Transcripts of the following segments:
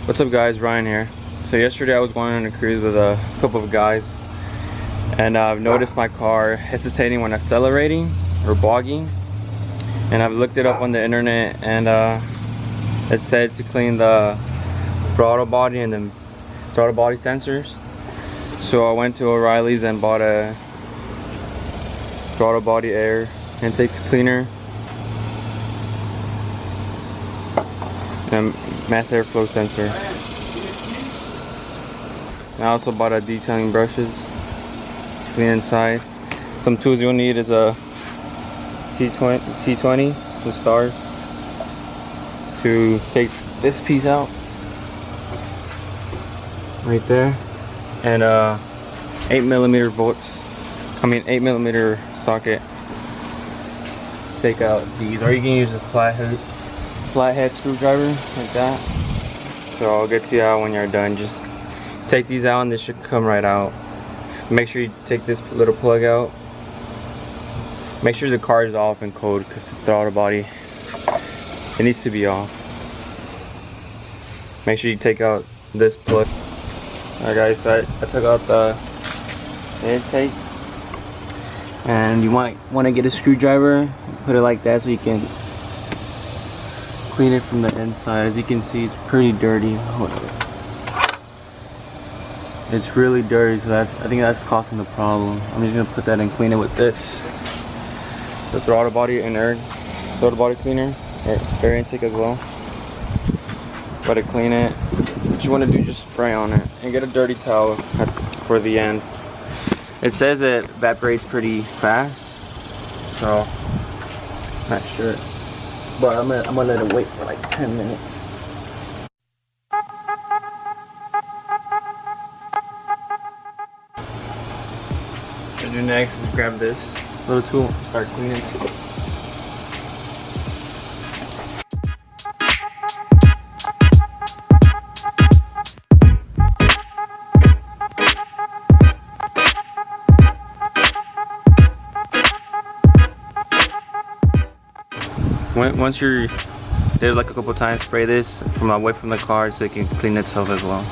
What's up guys, Ryan here. So yesterday I was going on a cruise with a couple of guys, and I've noticed my car hesitating when accelerating or bogging, and I've looked it up on the internet, and it said to clean the throttle body and the throttle body sensors. So I went to O'Reilly's and bought a throttle body air intake cleaner and mass airflow sensor. And I also bought a detailing brushes to clean inside. Some tools you'll need is a T20, some stars to take this piece out right there, and 8mm bolts. 8mm socket. Take out these, or you can use a flathead screwdriver like that. So I'll get to you out when you're done. Just take these out and this should come right out. Make sure you take this little plug out. Make sure the car is off and cold, because the throttle body, it needs to be off. Make sure you take out this plug. Alright guys, so I took out the intake, and you might want to get a screwdriver, put it like that so you can clean it from the inside. As you can see, it's pretty dirty. Hold on. It's really dirty, so I think that's causing the problem. I'm just gonna put that and clean it with this, the throttle body and throttle body cleaner, air intake as well. But to clean it, what you want to do, just spray on it and get a dirty towel for the end. It says it evaporates pretty fast, so not sure, but I'm gonna let it wait for like 10 minutes. What to do next is grab this little tool and start cleaning. Once you're did it like a couple times, spray this from away from the car so it can clean itself as well.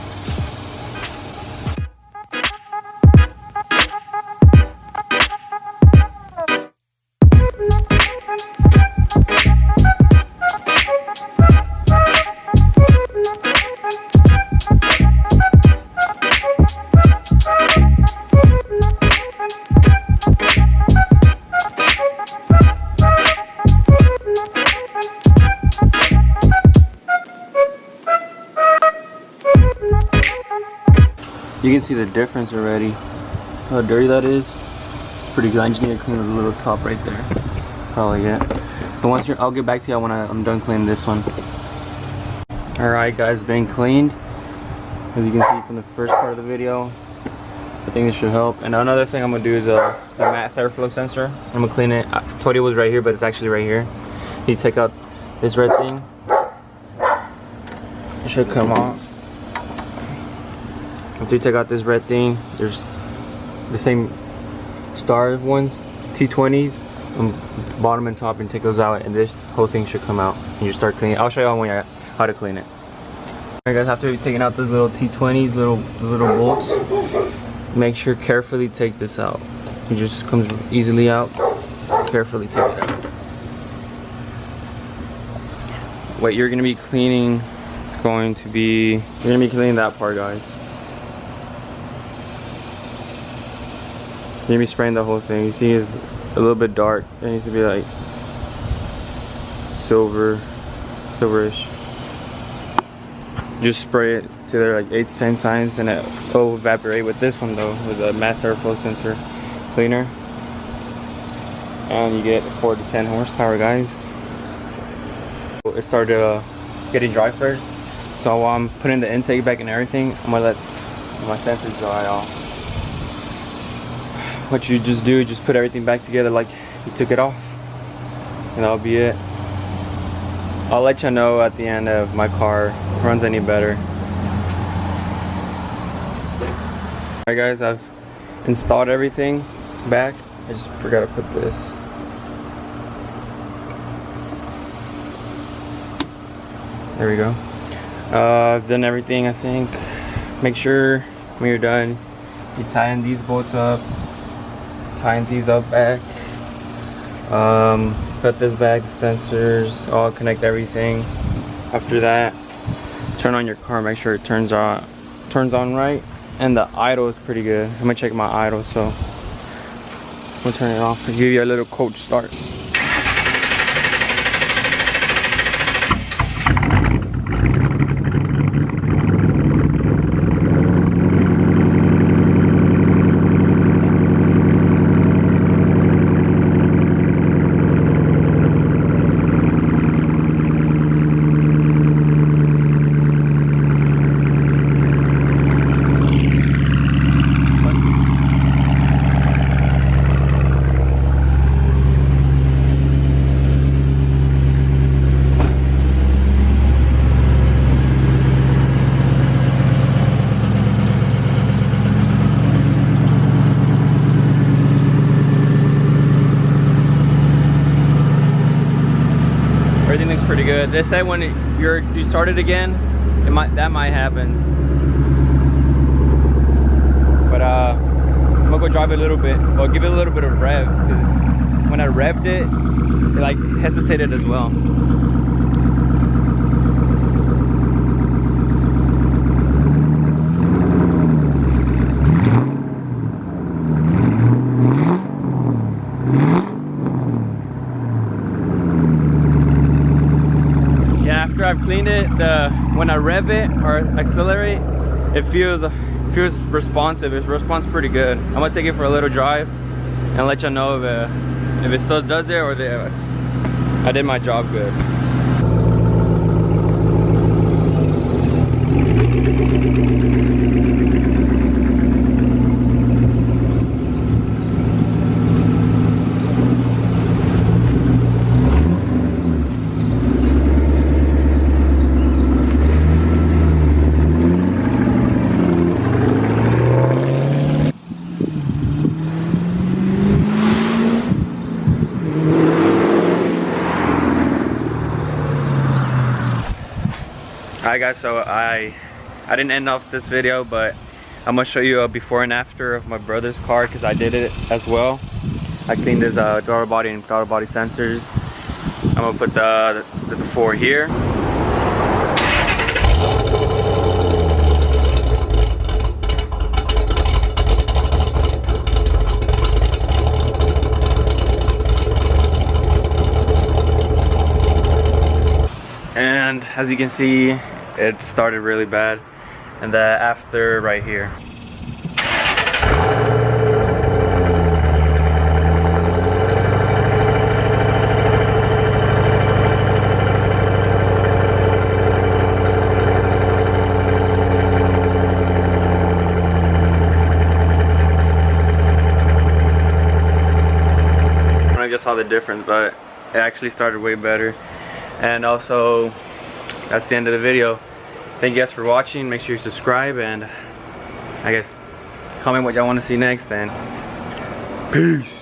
You can see the difference already, how dirty that is. Pretty good. I just need to clean the little top right there. Probably it. So once I'll get back to you when I'm done cleaning this one. Alright guys, been cleaned. As you can see from the first part of the video, I think this should help. And another thing I'm gonna do is the mass airflow sensor. I'm gonna clean it. I told you it was right here, but it's actually right here. You take out this red thing. It should come off. After you take out this red thing, there's the same star ones, T20s, on bottom and top, and take those out, and this whole thing should come out. And you start cleaning. I'll show you how to clean it. Alright guys, after you've taken out those little T20s, little bolts, make sure carefully take this out. It just comes easily out. Carefully take it out. What you're gonna be cleaning is going to be, you're gonna be cleaning that part, guys. You're gonna be spraying the whole thing. You see it's a little bit dark. It needs to be like silverish. Just spray it to there like 8 to 10 times, and it will evaporate. With this one though, with a mass airflow sensor cleaner, and you get 4 to 10 horsepower, guys. It started getting dry first, so while I'm putting the intake back and everything, I'm gonna let my sensors dry off. What you just do is just put everything back together like you took it off, and that'll be it. I'll let you know at the end if my car runs any better. Alright guys, I've installed everything back. I just forgot to put this. There we go. I've done everything, I think. Make sure when you're done, you tighten these bolts up, tighten these up back, put this back, the sensors, all connect everything. After that, turn on your car, make sure it turns on right, and the idle is pretty good. I'm gonna check my idle, so we'll turn it off and give you a little coach start. Everything looks pretty good. They said when you start it again, that might happen. But I'm gonna go drive it a little bit, or give it a little bit of revs, because when I revved it, it like hesitated as well. After I've cleaned it, when I rev it or accelerate, it feels responsive. It responds pretty good. I'm gonna take it for a little drive and let you know if it still does it or if I did my job good. Alright guys, so I didn't end off this video, but I'm gonna show you a before and after of my brother's car, because I did it as well. I cleaned his throttle body and throttle body sensors. I'm gonna put the before here. And as you can see, it started really bad, and the after right here. I just saw the difference, but it actually started way better. And also, that's the end of the video. Thank you guys for watching. Make sure you subscribe, and I guess comment what y'all want to see next, and peace.